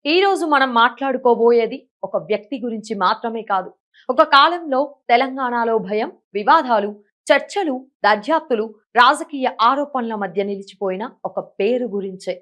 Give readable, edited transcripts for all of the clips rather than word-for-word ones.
ఈ రోజు మనం మాట్లాడుకోబోయేది ఒక వ్యక్తి గురించి మాత్రమే కాదు. ఒక కాలంలో తెలంగాణలో భయం, వివాదాలు, చర్చలు, దర్యాప్తులు, రాజకీయ ఆరోపణల మధ్య నిలిచిపోయిన ఒక పేరు గురించే.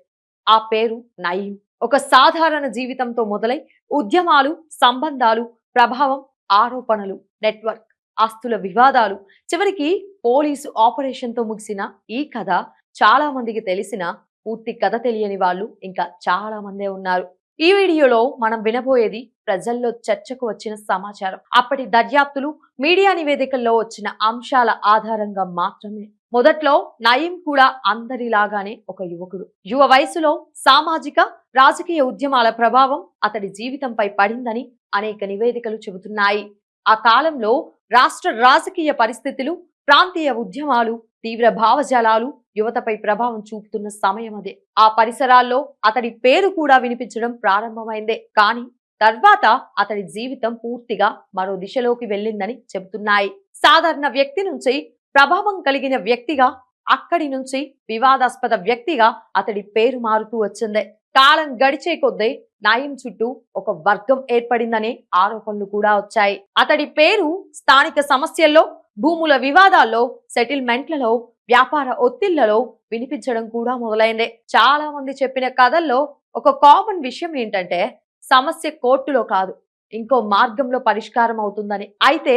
ఆ పేరు నయీం. ఒక సాధారణ జీవితంతో మొదలై ఉద్యమాలు, సంబంధాలు, ప్రభావం, ఆరోపణలు, నెట్వర్క్, ఆస్తుల వివాదాలు, చివరికి పోలీసు ఆపరేషన్‌తో ముగిసిన ఈ కథ చాలా మందికి తెలిసిన పూర్తి కథ తెలియని వాళ్ళు ఇంకా చాలా మందే ఉన్నారు. ఈ వీడియోలో మనం వినబోయేది ప్రజల్లో చర్చకు వచ్చిన సమాచారం. అప్పటి దర్యాప్తులు, మీడియా నివేదికల్లో వచ్చిన అంశాల ఆధారంగా మాత్రమే. మొదట్లో నయీం కూడా అందరిలాగానే ఒక యువకుడు. యువ వయసులో సామాజిక, రాజకీయ ఉద్యమాల ప్రభావం అతడి జీవితంపై పడిందని అనేక నివేదికలు చెబుతున్నాయి. ఆ కాలంలో రాష్ట్ర రాజకీయ పరిస్థితులు, ప్రాంతీయ ఉద్యమాలు, తీవ్ర భావజాలాలు యువతపై ప్రభావం చూపుతున్న సమయం అదే. ఆ పరిసరాల్లో అతడి పేరు కూడా వినిపించడం ప్రారంభమైందే. కానీ తర్వాత అతడి జీవితం పూర్తిగా మరో దిశలోకి వెళ్ళిందని చెబుతున్నాయి. సాధారణ వ్యక్తి నుంచి ప్రభావం కలిగిన వ్యక్తిగా, అక్కడి నుంచి వివాదాస్పద వ్యక్తిగా అతడి పేరు మారుతూ వచ్చిందే. కాలం గడిచే కొద్దీ నయీం చుట్టూ ఒక వర్గం ఏర్పడిందనే ఆరోపణలు కూడా వచ్చాయి. అతడి పేరు స్థానిక సమస్యల్లో, భూముల వివాదాల్లో, సెటిల్మెంట్లలో, వ్యాపార ఒత్తిళ్లలో వినిపించడం కూడా మొదలైందే. చాలా మంది చెప్పిన కథల్లో ఒక కామన్ విషయం ఏంటంటే, సమస్య కోర్టులో కాదు, ఇంకో మార్గంలో పరిష్కారం అవుతుందని. అయితే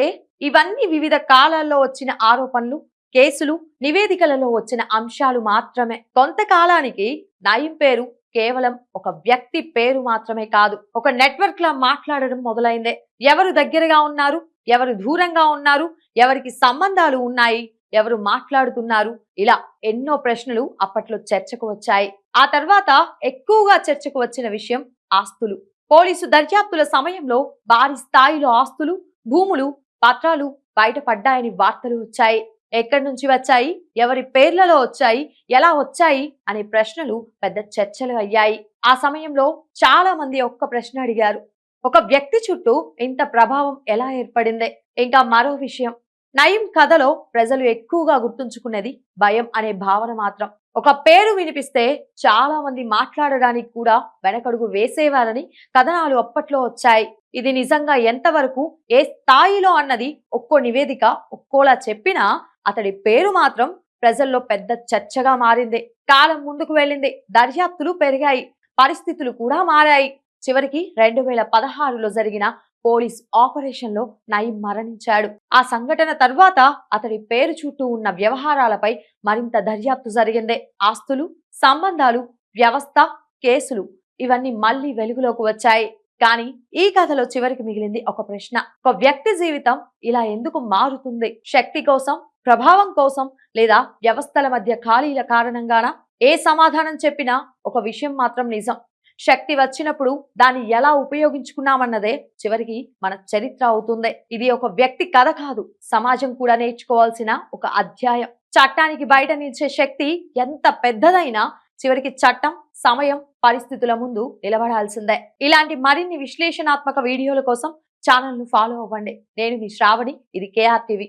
ఇవన్నీ వివిధ కాలాల్లో వచ్చిన ఆరోపణలు, కేసులు, నివేదికలలో వచ్చిన అంశాలు మాత్రమే. కొంతకాలానికి నయీం పేరు కేవలం ఒక వ్యక్తి పేరు మాత్రమే కాదు, ఒక నెట్వర్క్ లా మాట్లాడడం మొదలైందే. ఎవరు దగ్గరగా ఉన్నారు, ఎవరు దూరంగా ఉన్నారు, ఎవరికి సంబంధాలు ఉన్నాయి, ఎవరు మాట్లాడుతున్నారు, ఇలా ఎన్నో ప్రశ్నలు అప్పట్లో చర్చకు వచ్చాయి. ఆ తర్వాత ఎక్కువగా చర్చకు వచ్చిన విషయం ఆస్తులు. పోలీసు దర్యాప్తుల సమయంలో భారీ స్థాయిలో ఆస్తులు, భూములు, పత్రాలు బయటపడ్డాయని వార్తలు వచ్చాయి. ఎక్కడి నుంచి వచ్చాయి, ఎవరి పేర్లలో వచ్చాయి, ఎలా వచ్చాయి అనే ప్రశ్నలు పెద్ద చర్చలు అయ్యాయి. ఆ సమయంలో చాలా మంది ఒక్క ప్రశ్న అడిగారు: ఒక వ్యక్తి చుట్టూ ఇంత ప్రభావం ఎలా ఏర్పడిందే? ఇంకా మరో విషయం, నయీం కథలో ప్రజలు ఎక్కువగా గుర్తుంచుకునేది భయం అనే భావన మాత్రం. ఒక పేరు వినిపిస్తే చాలా మంది మాట్లాడడానికి కూడా వెనకడుగు వేసేవారని కథనాలు అప్పట్లో వచ్చాయి. ఇది నిజంగా ఎంతవరకు, ఏ స్థాయిలో అన్నది ఒక్కో నివేదిక ఒక్కోలా చెప్పినా అతడి పేరు మాత్రం ప్రజల్లో పెద్ద చర్చగా మారింది. కాలం ముందుకు వెళ్ళింది, దర్యాప్తులు పెరిగాయి, పరిస్థితులు కూడా మారాయి. చివరికి 2016లో జరిగిన పోలీస్ ఆపరేషన్ లో నయీం మరణించాడు. ఆ సంఘటన తర్వాత అతడి పేరు చుట్టూ ఉన్న వ్యవహారాలపై మరింత దర్యాప్తు జరిగిందే. ఆస్తులు, సంబంధాలు, వ్యవస్థ, కేసులు ఇవన్నీ మళ్లీ వెలుగులోకి వచ్చాయి. కానీ ఈ కథలో చివరికి మిగిలింది ఒక ప్రశ్న: ఒక వ్యక్తి జీవితం ఇలా ఎందుకు మారుతుంది? శక్తి కోసం, ప్రభావం కోసం, లేదా వ్యవస్థల మధ్య ఖాళీల కారణంగానా? ఏ సమాధానం చెప్పినా ఒక విషయం మాత్రం నిజం: శక్తి వచ్చినప్పుడు దాన్ని ఎలా ఉపయోగించుకున్నామన్నదే చివరికి మన చరిత్ర అవుతుంది. ఇది ఒక వ్యక్తి కథ కాదు, సమాజం కూడా నేర్చుకోవాల్సిన ఒక అధ్యాయం. చట్టానికి బయట నిలిచే శక్తి ఎంత పెద్దదైనా చివరికి చట్టం, సమయం, పరిస్థితుల ముందు నిలబడాల్సిందే. ఇలాంటి మరిన్ని విశ్లేషణాత్మక వీడియోల కోసం ఛానల్ ను ఫాలో అవ్వండి. నేను మీ శ్రావణి, ఇది KR టీవీ.